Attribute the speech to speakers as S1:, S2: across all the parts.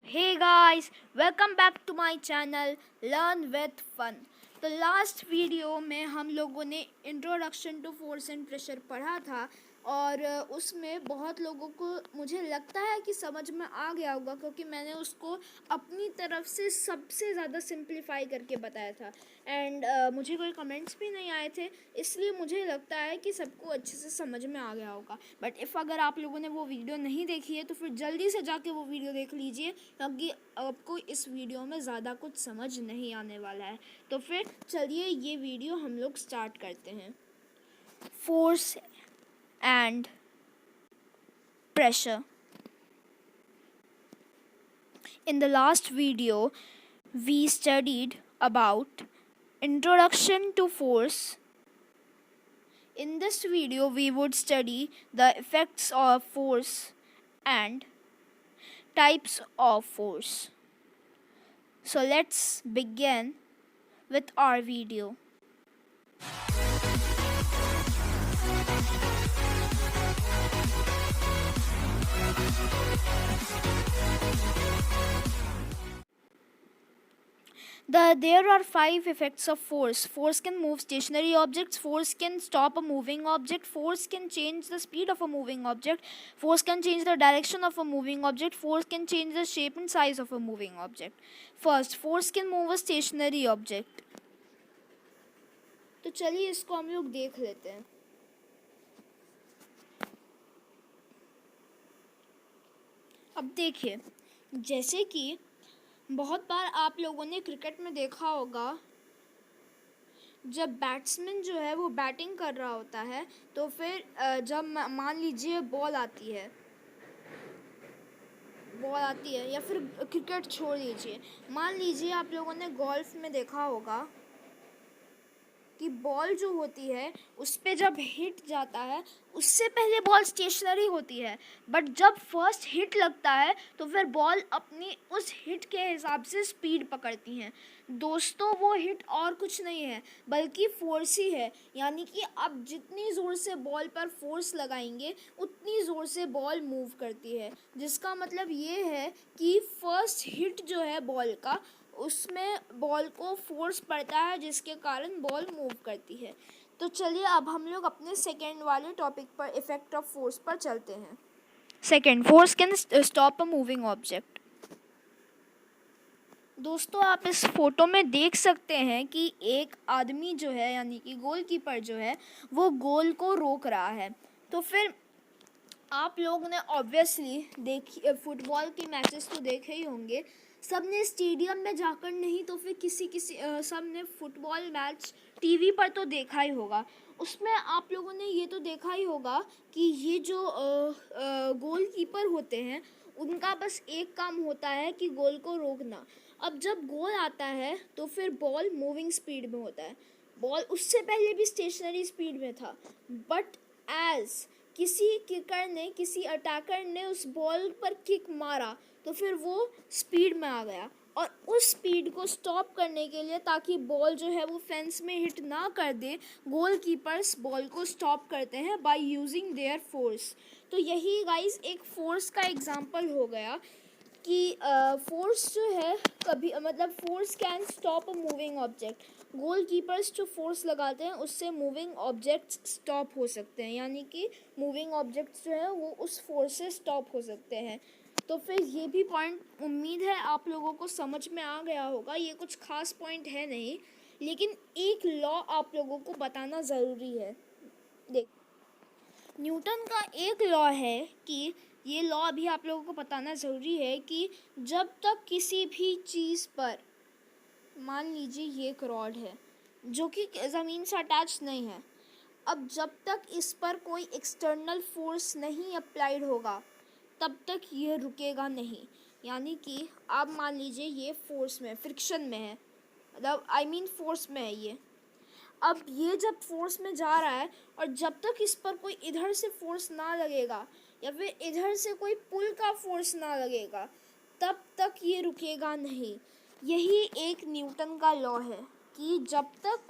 S1: Hey guys, welcome back to my channel Learn with Fun। तो last video में हम लोगों ने introduction to force and pressure पढ़ा था और उसमें बहुत लोगों को मुझे लगता है कि समझ में आ गया होगा, क्योंकि मैंने उसको अपनी तरफ से सबसे ज़्यादा सिंप्लीफाई करके बताया था एंड मुझे कोई कमेंट्स भी नहीं आए थे, इसलिए मुझे लगता है कि सबको अच्छे से समझ में आ गया होगा। बट इफ़ अगर आप लोगों ने वो वीडियो नहीं देखी है तो फिर जल्दी से जाके वो वीडियो देख लीजिए, क्योंकि आपको इस वीडियो में ज़्यादा कुछ समझ नहीं आने वाला है। तो फिर चलिए ये वीडियो हम लोग स्टार्ट करते हैं। Force and pressure. In the last video, we studied about introduction to force. In this video, we would study the effects of force and types of force. So let's begin with our video. There are 5 effects of force. Force can move stationary objects. Force can stop a moving object. Force can change the speed of a moving object. Force can change the direction of a moving object. Force can change the shape and size of a moving object. First, force can move a stationary object. तो चलिए इसको हम लोग देख लेते हैं। अब देखिए, जैसे कि बहुत बार आप लोगों ने क्रिकेट में देखा होगा, जब बैट्समैन जो है वो बैटिंग कर रहा होता है तो फिर जब मान लीजिए बॉल आती है या फिर क्रिकेट छोड़ लीजिए, मान लीजिए आप लोगों ने गोल्फ में देखा होगा कि बॉल जो होती है उस पर जब हिट जाता है उससे पहले बॉल स्टेशनरी होती है, बट जब फर्स्ट हिट लगता है तो फिर बॉल अपनी उस हिट के हिसाब से स्पीड पकड़ती हैं। दोस्तों, वो हिट और कुछ नहीं है बल्कि फोर्स ही है, यानी कि आप जितनी ज़ोर से बॉल पर फोर्स लगाएंगे उतनी ज़ोर से बॉल मूव करती है, जिसका मतलब ये है कि फर्स्ट हिट जो है बॉल का उसमें बॉल को फोर्स पड़ता है, जिसके कारण बॉल मूव करती है। तो चलिए अब हम लोग अपने सेकेंड वाले टॉपिक पर, इफेक्ट ऑफ फोर्स पर चलते हैं। Second, force can stop a moving object. दोस्तों, आप इस फोटो में देख सकते हैं कि एक आदमी जो है यानी कि गोलकीपर जो है वो गोल को रोक रहा है। तो फिर आप लोगों ने ऑब्वियसली फुटबॉल के मैचेस तो देखे ही होंगे, सब ने स्टेडियम में जाकर नहीं तो फिर सब ने फुटबॉल मैच टीवी पर तो देखा ही होगा। उसमें आप लोगों ने ये तो देखा ही होगा कि ये जो गोलकीपर होते हैं उनका बस एक काम होता है कि गोल को रोकना। अब जब गोल आता है तो फिर बॉल मूविंग स्पीड में होता है, बॉल उससे पहले भी स्टेशनरी स्पीड में था, बट एज किसी अटैकर ने उस बॉल पर किक मारा तो फिर वो स्पीड में आ गया, और उस स्पीड को स्टॉप करने के लिए, ताकि बॉल जो है वो फेंस में हिट ना कर दे, गोलकीपर्स बॉल को स्टॉप करते हैं बाय यूजिंग देयर फोर्स। तो यही गाइस एक फोर्स का एग्जांपल हो गया कि फोर्स जो है force can stop a moving object. Goalkeepers जो फोर्स लगाते हैं उससे मूविंग ऑब्जेक्ट्स स्टॉप हो सकते हैं, यानी कि मूविंग ऑब्जेक्ट्स जो है वो उस फोर्स से स्टॉप हो सकते हैं। तो फिर ये भी पॉइंट उम्मीद है आप लोगों को समझ में आ गया होगा। ये कुछ खास पॉइंट है नहीं, लेकिन एक लॉ आप लोगों को बताना ज़रूरी है। देख, न्यूटन का एक लॉ है कि ये लॉ अभी आप लोगों को बताना ज़रूरी है कि जब तक किसी भी चीज़ पर, मान लीजिए ये एक रॉड है जो कि ज़मीन से अटैच नहीं है, अब जब तक इस पर कोई एक्सटर्नल फोर्स नहीं अप्लाइड होगा तब तक ये रुकेगा नहीं। यानी कि आप मान लीजिए ये फोर्स में, फ्रिक्शन में है, मतलब फोर्स में है ये। अब ये जब फोर्स में जा रहा है और जब तक इस पर कोई इधर से फोर्स ना लगेगा या फिर इधर से कोई पुल का फोर्स ना लगेगा तब तक ये रुकेगा नहीं। यही एक न्यूटन का लॉ है कि जब तक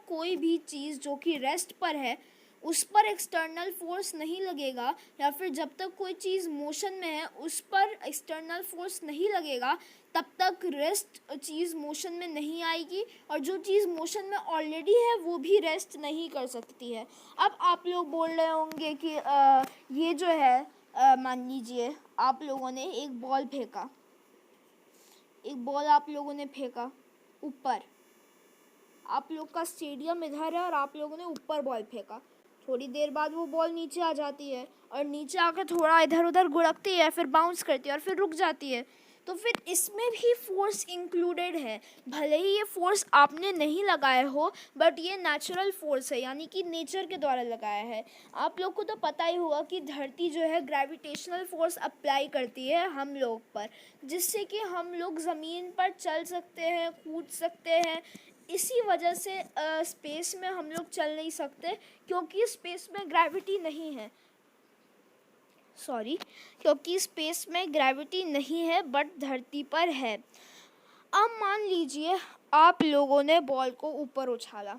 S1: कोई भी चीज़ जो कि रेस्ट पर है उस पर एक्सटर्नल फोर्स नहीं लगेगा, या फिर जब तक कोई चीज़ मोशन में है उस पर एक्सटर्नल फोर्स नहीं लगेगा, तब तक रेस्ट चीज़ मोशन में नहीं आएगी, और जो चीज़ मोशन में ऑलरेडी है वो भी रेस्ट नहीं कर सकती है। अब आप लोग बोल रहे होंगे कि ये जो है, मान लीजिए आप लोगों ने एक बॉल फेंका, एक बॉल आप लोगों ने फेंका ऊपर, आप लोग का स्टेडियम इधर है और आप लोगों ने ऊपर बॉल फेंका। थोड़ी देर बाद वो बॉल नीचे आ जाती है और नीचे आकर थोड़ा इधर उधर गुड़कती है, फिर बाउंस करती है और फिर रुक जाती है। तो फिर इसमें भी फोर्स इंक्लूडेड है। भले ही ये फोर्स आपने नहीं लगाए हो, बट ये नेचुरल फोर्स है, यानी कि नेचर के द्वारा लगाया है। आप लोग को तो पता ही होगा कि धरती जो है ग्रेविटेशनल फोर्स अप्लाई करती है हम लोग पर, जिससे कि हम लोग ज़मीन पर चल सकते हैं, कूद सकते हैं। इसी वजह से स्पेस में हम लोग चल नहीं सकते, क्योंकि स्पेस में ग्रेविटी नहीं है। क्योंकि स्पेस में ग्रेविटी नहीं है, बट धरती पर है। अब मान लीजिए आप लोगों ने बॉल को ऊपर उछाला,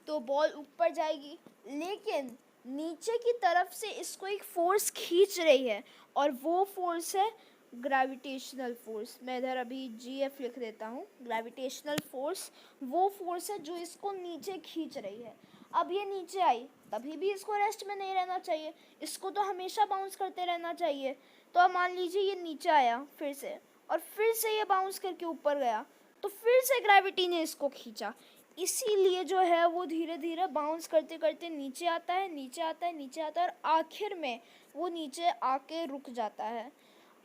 S1: तो बॉल ऊपर जाएगी, लेकिन नीचे की तरफ से इसको एक फोर्स खींच रही है, और वो फोर्स है ग्रेविटेशनल फोर्स। मैं इधर अभी GF लिख देता हूँ। ग्रेविटेशनल फोर्स वो फोर्स है जो इसको नीचे खींच रही है। अब ये नीचे आई, तभी भी इसको रेस्ट में नहीं रहना चाहिए, इसको तो हमेशा बाउंस करते रहना चाहिए। तो अब मान लीजिए ये नीचे आया फिर से, और फिर से ये बाउंस करके ऊपर गया, तो फिर से ग्रेविटी ने इसको खींचा। इसीलिए जो है वो धीरे धीरे बाउंस करते करते नीचे आता है, नीचे आता है, नीचे आता है, और आखिर में वो नीचे आके रुक जाता है।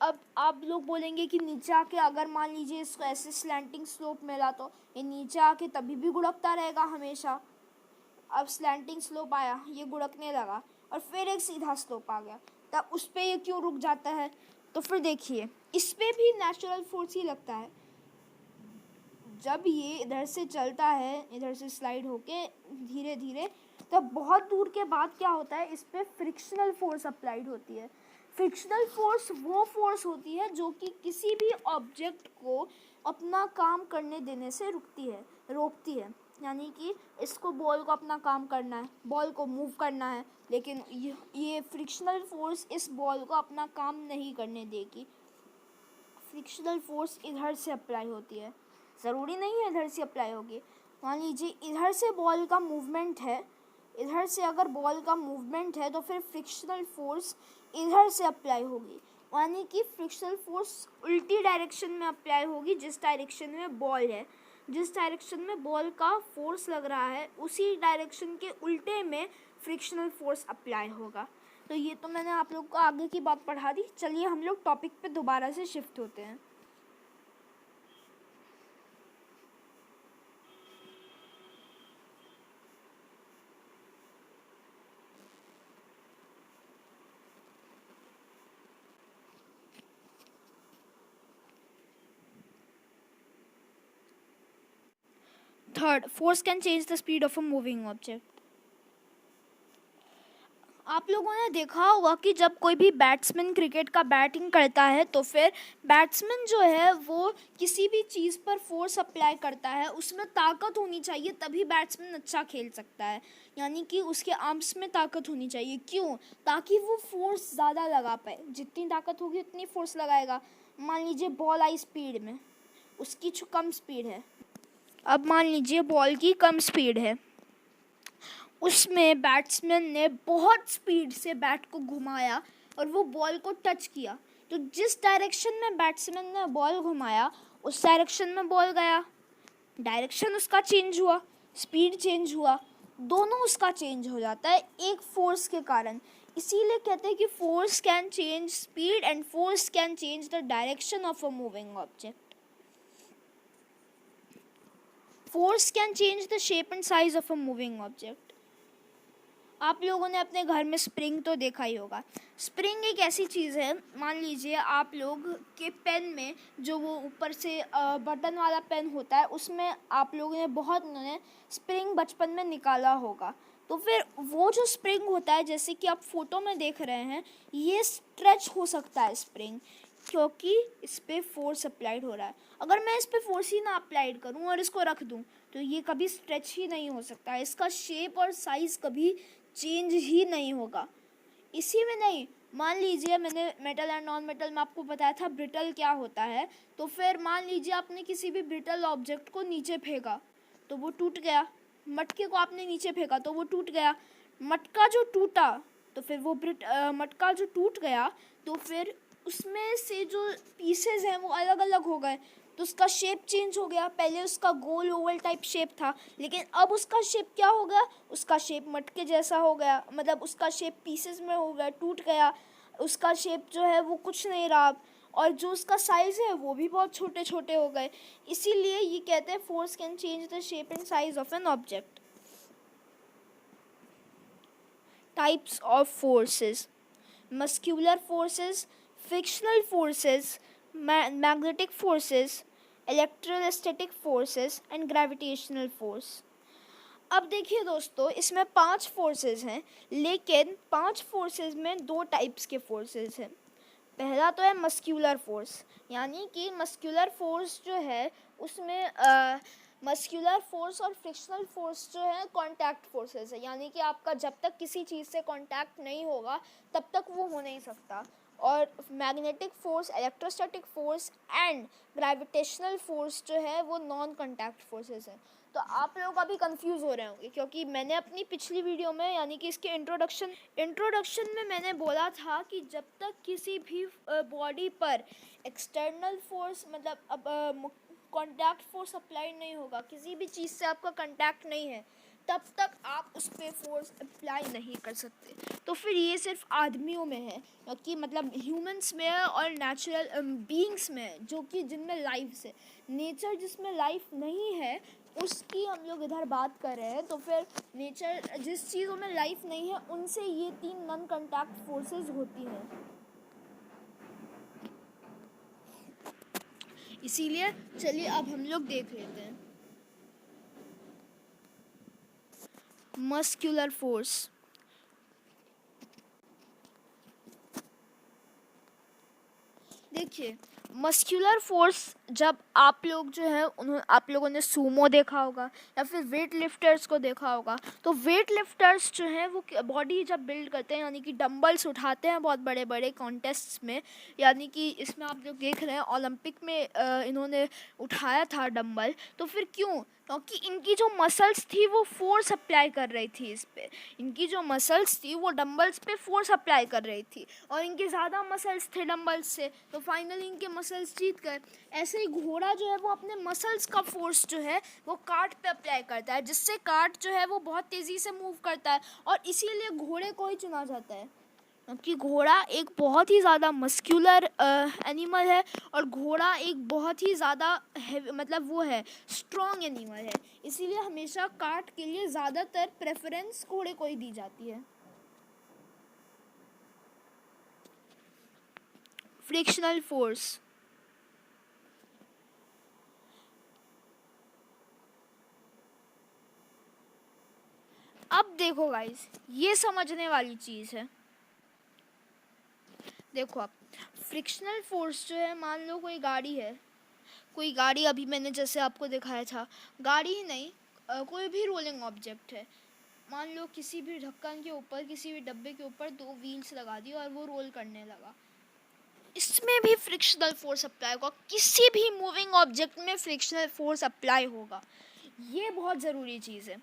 S1: अब आप लोग बोलेंगे कि नीचे आके अगर मान लीजिए इसको ऐसे स्लैंटिंग स्लोप मिला, तो ये नीचे आके तभी भी गुड़कता रहेगा हमेशा। अब स्लैंटिंग स्लोप आया, ये गुड़कने लगा, और फिर एक सीधा स्लोप आ गया, तब उस पर ये क्यों रुक जाता है? तो फिर देखिए, इस पर भी नेचुरल फोर्स ही लगता है। जब ये इधर से चलता है, इधर से स्लाइड होके धीरे धीरे, तब बहुत दूर के बाद क्या होता है, इस पर फ्रिक्शनल फोर्स अप्लाइड होती है। फ्रिक्शनल फोर्स वो फोर्स होती है जो कि किसी भी ऑब्जेक्ट को अपना काम करने देने से रोकती है। यानी कि इसको बॉल को अपना काम करना है, बॉल को मूव करना है, लेकिन ये फ्रिक्शनल फोर्स इस बॉल को अपना काम नहीं करने देगी। फ्रिक्शनल फोर्स इधर से अप्लाई होती है, ज़रूरी नहीं है इधर से अप्लाई होगी। मान लीजिए इधर से बॉल का मूवमेंट है, इधर से अगर बॉल का मूवमेंट है, तो फिर फ्रिक्शनल फोर्स इधर से अप्लाई होगी, यानी कि फ्रिक्शनल फोर्स उल्टी डायरेक्शन में अप्लाई होगी जिस डायरेक्शन में बॉल है। जिस डायरेक्शन में बॉल का फोर्स लग रहा है, उसी डायरेक्शन के उल्टे में फ्रिक्शनल फोर्स अप्लाई होगा। तो ये तो मैंने आप लोग को आगे की बात पढ़ा दी। चलिए हम लोग टॉपिक पे दोबारा से शिफ्ट होते हैं। Third, force can change the speed of a moving object. आप लोगों ने देखा होगा कि जब कोई भी बैट्समैन क्रिकेट का बैटिंग करता है, तो फिर बैट्समैन जो है वो किसी भी चीज़ पर फोर्स अप्लाई करता है, उसमें ताकत होनी चाहिए, तभी बैट्समैन अच्छा खेल सकता है। यानी कि उसके आर्म्स में ताकत होनी चाहिए। क्यों? ताकि वो फोर्स ज़्यादा लगा पाए। जितनी ताकत होगी उतनी फोर्स लगाएगा। मान लीजिए बॉल आई स्पीड में, उसकी कम स्पीड है। अब मान लीजिए बॉल की कम स्पीड है, उसमें बैट्समैन ने बहुत स्पीड से बैट को घुमाया और वो बॉल को टच किया, तो जिस डायरेक्शन में बैट्समैन ने बॉल घुमाया उस डायरेक्शन में बॉल गया। डायरेक्शन उसका चेंज हुआ, स्पीड चेंज हुआ, दोनों उसका चेंज हो जाता है एक फोर्स के कारण। इसीलिए कहते हैं कि force can change speed and force can change the direction of a moving object. Force can change the shape and size of a moving object. आप लोगों ने अपने घर में स्प्रिंग तो देखा ही होगा। स्प्रिंग एक ऐसी चीज़ है, मान लीजिए आप लोग के पेन में जो वो ऊपर से बटन वाला पेन होता है, उसमें आप लोगों ने बहुत स्प्रिंग बचपन में निकाला होगा। तो फिर वो जो स्प्रिंग होता है, जैसे कि आप फोटो में देख रहे हैं, ये स्ट्रेच हो सकता है स्प्रिंग, क्योंकि इस पर फोर्स अप्लाइड हो रहा है। अगर मैं इस पर फोर्स ही ना अप्लाइड करूं और इसको रख दूं, तो ये कभी स्ट्रेच ही नहीं हो सकता। इसका शेप और साइज़ कभी चेंज ही नहीं होगा। इसी में नहीं, मान लीजिए मैंने मेटल एंड नॉन मेटल में आपको बताया था ब्रिटल क्या होता है। तो फिर मान लीजिए आपने किसी भी ब्रिटल ऑब्जेक्ट को नीचे फेंका तो वो टूट गया। मटके को आपने नीचे फेंका तो वो टूट गया। मटका जो टूटा तो फिर वो मटका जो टूट गया तो फिर उसमें से जो पीसेस हैं वो अलग अलग हो गए, तो उसका शेप चेंज हो गया। पहले उसका गोल ओवल टाइप शेप था, लेकिन अब उसका शेप क्या हो गया, उसका शेप मटके जैसा हो गया, मतलब उसका शेप पीसेस में हो गया, टूट गया। उसका शेप जो है वो कुछ नहीं रहा, और जो उसका साइज़ है वो भी बहुत छोटे छोटे हो गए। इसीलिए ये कहते हैं force can change the shape and size of an object. Types of forces: muscular forces, frictional forces, magnetic forces, electrostatic forces and gravitational force। अब देखिए दोस्तों, इसमें 5 फोर्सेस हैं, लेकिन 5 फोर्सेस में 2 टाइप्स के फोर्सेस हैं। पहला तो है मस्क्यूलर फोर्स, यानी कि मस्क्यूलर फोर्स जो है उसमें मस्क्यूलर फोर्स और फ्रिक्शनल फोर्स जो है कांटेक्ट फोर्सेस है, यानी कि आपका जब तक किसी चीज़ से कांटेक्ट नहीं होगा तब तक वो हो नहीं सकता। और magnetic force, electrostatic force and gravitational force जो है वो नॉन कांटेक्ट फोर्सेस हैं। तो आप लोग अभी कंफ्यूज हो रहे होंगे, क्योंकि मैंने अपनी पिछली वीडियो में यानी कि इसके इंट्रोडक्शन में मैंने बोला था कि जब तक किसी भी बॉडी पर एक्सटर्नल फोर्स मतलब अब कांटेक्ट फोर्स अप्लाई नहीं होगा, किसी भी चीज़ से आपका कांटेक्ट नहीं है, तब तक आप उस पर फोर्स अप्लाई नहीं कर सकते। तो फिर ये सिर्फ आदमियों में है, क्योंकि मतलब ह्यूमंस में है और नेचुरल बीइंग्स में है, जो कि जिनमें लाइफ है। नेचर जिसमें लाइफ नहीं है उसकी हम लोग इधर बात कर रहे हैं। तो फिर नेचर जिस चीज़ों में लाइफ नहीं है उनसे ये 3 नॉन कांटेक्ट फोर्सेस होती हैं। इसीलिए चलिए अब हम लोग देख लेते हैं। मस्क्यूलर फोर्स, देखिए मस्क्यूलर फोर्स जब आप लोग जो है आप लोगों ने सूमो देखा होगा या फिर वेट लिफ्टर्स को देखा होगा, तो वेट लिफ्टर्स जो हैं वो बॉडी जब बिल्ड करते हैं यानी कि डंबल्स उठाते हैं बहुत बड़े बड़े कॉन्टेस्ट्स में, यानी कि इसमें आप लोग देख रहे हैं ओलंपिक में इन्होंने उठाया था डंबल। तो फिर क्यों, क्योंकि इनकी जो मसल्स थी वो फोर्स अप्लाई कर रही थी इस पर, इनकी जो मसल्स थी वो डंबल्स पे फोर्स अप्लाई कर रही थी, और इनके ज़्यादा मसल्स थे डंबल्स से, तो फाइनली इनके मसल्स जीत गए। ऐसे ही घोड़ा जो है वो अपने मसल्स का फोर्स जो है वो कार्ट पे अप्लाई करता है, जिससे कार्ट जो है वो बहुत तेज़ी से मूव करता है, और इसीलिए घोड़े को ही चुना जाता है, क्योंकि घोड़ा एक बहुत ही ज़्यादा मस्क्यूलर एनिमल है, और घोड़ा एक बहुत ही ज़्यादा मतलब वो है स्ट्रॉन्ग एनिमल है। इसीलिए हमेशा कार्ट के लिए ज़्यादातर प्रेफरेंस घोड़े को ही दी जाती है। फ्रिक्शनल फोर्स, अब देखो गाइस, ये समझने वाली चीज़ है। देखो आप, फ्रिक्शनल फोर्स जो है, मान लो कोई गाड़ी है, कोई गाड़ी अभी मैंने जैसे आपको दिखाया था, गाड़ी ही नहीं कोई भी रोलिंग ऑब्जेक्ट है, मान लो किसी भी ढक्कन के ऊपर, किसी भी डब्बे के ऊपर 2 व्हील्स लगा दी और वो रोल करने लगा, इसमें भी फ्रिक्शनल फोर्स अप्लाई होगा। किसी भी मूविंग ऑब्जेक्ट में फ्रिक्शनल फोर्स अप्लाई होगा, ये बहुत ज़रूरी चीज़ है।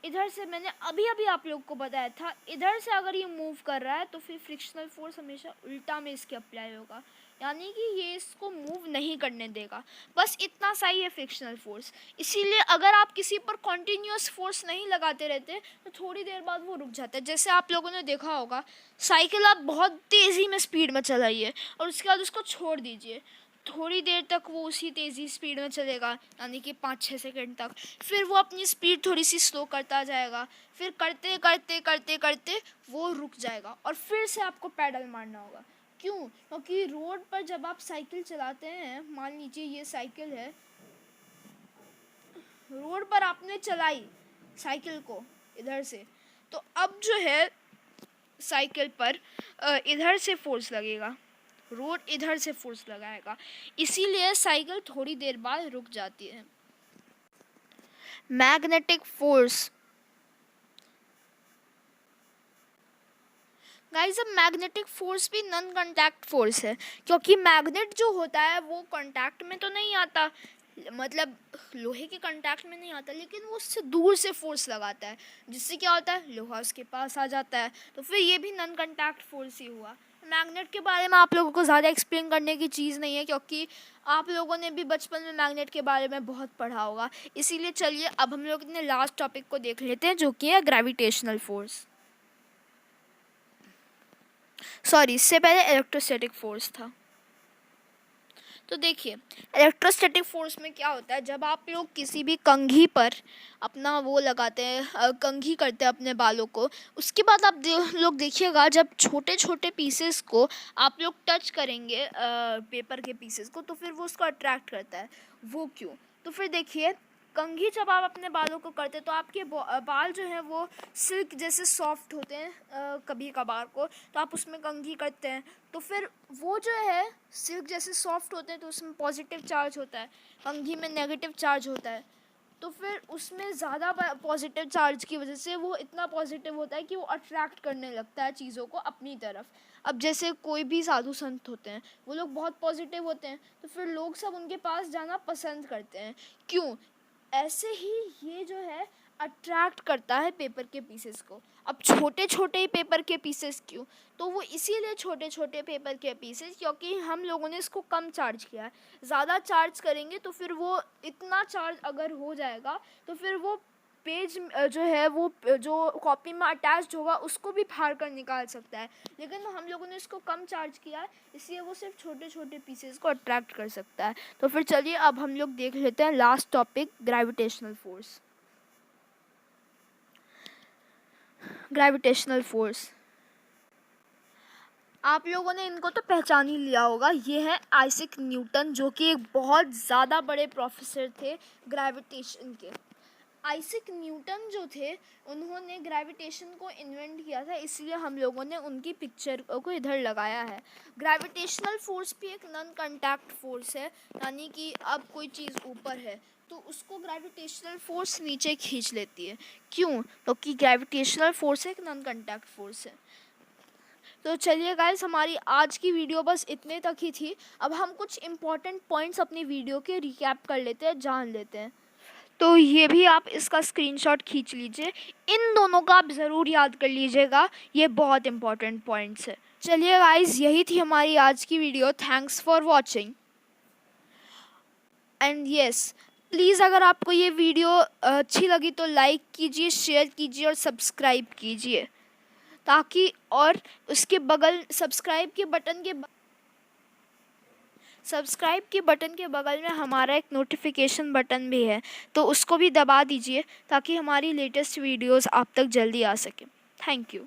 S1: इधर से मैंने अभी अभी आप लोग को बताया था, इधर से अगर ये मूव कर रहा है तो फिर फ्रिक्शनल फोर्स हमेशा उल्टा में इसके अप्लाई होगा, यानी कि ये इसको मूव नहीं करने देगा। बस इतना सा ही है फ्रिक्शनल फोर्स। इसीलिए अगर आप किसी पर कॉन्टीन्यूस फोर्स नहीं लगाते रहते तो थोड़ी देर बाद वो रुक जाता है। जैसे आप लोगों ने देखा होगा, साइकिल आप बहुत तेज़ी में स्पीड में चलाइए और उसके बाद उसको छोड़ दीजिए, थोड़ी देर तक वो उसी तेज़ी स्पीड में चलेगा, यानी कि 5-6 सेकंड तक, फिर वो अपनी स्पीड थोड़ी सी स्लो करता जाएगा, फिर करते करते करते करते वो रुक जाएगा, और फिर से आपको पैडल मारना होगा। क्यों, क्योंकि रोड पर जब आप साइकिल चलाते हैं, मान लीजिए ये साइकिल है, रोड पर आपने चलाई साइकिल को इधर से, तो अब जो है साइकिल पर इधर से फोर्स लगेगा, रोड इधर से फोर्स लगाएगा, इसीलिए साइकिल थोड़ी देर बाद रुक जाती है। मैग्नेटिक फोर्स, गाइस अब मैग्नेटिक फोर्स भी नॉन कांटेक्ट फोर्स है, क्योंकि मैग्नेट जो होता है वो कांटेक्ट में तो नहीं आता, मतलब लोहे के कांटेक्ट में नहीं आता, लेकिन वो उससे दूर से फोर्स लगाता है, जिससे क्या होता है लोहा उसके पास आ जाता है। तो फिर ये भी नॉन कांटेक्ट फोर्स ही हुआ। मैग्नेट के बारे में आप लोगों को ज़्यादा एक्सप्लेन करने की चीज़ नहीं है, क्योंकि आप लोगों ने भी बचपन में मैग्नेट के बारे में बहुत पढ़ा होगा। इसीलिए चलिए अब हम लोग अपने लास्ट टॉपिक को देख लेते हैं, जो कि है ग्रेविटेशनल फोर्स। सॉरी, इससे पहले इलेक्ट्रोस्टैटिक फोर्स था। तो देखिए इलेक्ट्रोस्टैटिक फोर्स में क्या होता है, जब आप लोग किसी भी कंघी पर अपना वो लगाते हैं, कंघी करते हैं अपने बालों को, उसके बाद आप लोग देखिएगा जब छोटे छोटे पीसेस को आप लोग टच करेंगे पेपर के पीसेस को, तो फिर वो उसको अट्रैक्ट करता है। वो क्यों? तो फिर देखिए कंघी जब आप अपने बालों को करते हैं तो आपके बाल जो हैं वो सिल्क जैसे सॉफ्ट होते हैं कभी कभार को, तो आप उसमें कंघी करते हैं, तो फिर वो जो है सिल्क जैसे सॉफ्ट होते हैं, तो उसमें पॉजिटिव चार्ज होता है, कंघी में नेगेटिव चार्ज होता है। तो फिर उसमें ज़्यादा पॉजिटिव चार्ज की वजह से वो इतना पॉजिटिव होता है कि वो अट्रैक्ट करने लगता है चीज़ों को अपनी तरफ। अब जैसे कोई भी साधु संत होते हैं, वो लोग बहुत पॉजिटिव होते हैं, तो फिर लोग सब उनके पास जाना पसंद करते हैं। क्यों? ऐसे ही ये जो है अट्रैक्ट करता है पेपर के पीसेस को। अब छोटे छोटे ही पेपर के पीसेस क्यों? तो वो इसीलिए छोटे छोटे पेपर के पीसेस, क्योंकि हम लोगों ने इसको कम चार्ज किया है। ज़्यादा चार्ज करेंगे तो फिर वो इतना चार्ज अगर हो जाएगा तो फिर वो पेज जो है वो जो कॉपी में अटैच्ड होगा उसको भी फाड़ कर निकाल सकता है, लेकिन हम लोगों ने इसको कम चार्ज किया है, इसलिए वो सिर्फ छोटे छोटे पीसेस को अट्रैक्ट कर सकता है। तो फिर चलिए अब हम लोग देख लेते हैं last topic, gravitational force. Gravitational force आप लोगों ने इनको तो पहचान ही लिया होगा, ये है आइजैक न्यूटन, जो कि एक बहुत ज़्यादा बड़े प्रोफेसर थे ग्रेविटेशन के। आइजैक न्यूटन जो थे उन्होंने ग्रेविटेशन को इन्वेंट किया था, इसलिए हम लोगों ने उनकी पिक्चर को इधर लगाया है। ग्रेविटेशनल फोर्स भी एक नॉन कांटेक्ट फोर्स है, यानी कि अब कोई चीज़ ऊपर है तो उसको ग्रेविटेशनल फोर्स नीचे खींच लेती है। क्यों? क्योंकि ग्रेविटेशनल फोर्स एक नॉन कांटेक्ट फोर्स है। तो चलिए गाइस, हमारी आज की वीडियो बस इतने तक ही थी। अब हम कुछ इम्पॉर्टेंट पॉइंट्स अपनी वीडियो के रिकैप कर लेते हैं, जान लेते हैं। तो ये भी आप इसका स्क्रीनशॉट खींच लीजिए, इन दोनों का आप ज़रूर याद कर लीजिएगा, ये बहुत इंपॉर्टेंट पॉइंट्स है। चलिए गाइस, यही थी हमारी आज की video. Thanks for watching and yes, please अगर आपको ये वीडियो अच्छी लगी तो लाइक कीजिए, शेयर कीजिए और सब्सक्राइब कीजिए, ताकि और उसके बगल सब्सक्राइब के बटन के बगल में हमारा एक नोटिफिकेशन बटन भी है, तो उसको भी दबा दीजिए ताकि हमारी लेटेस्ट वीडियोस आप तक जल्दी आ सके। Thank you.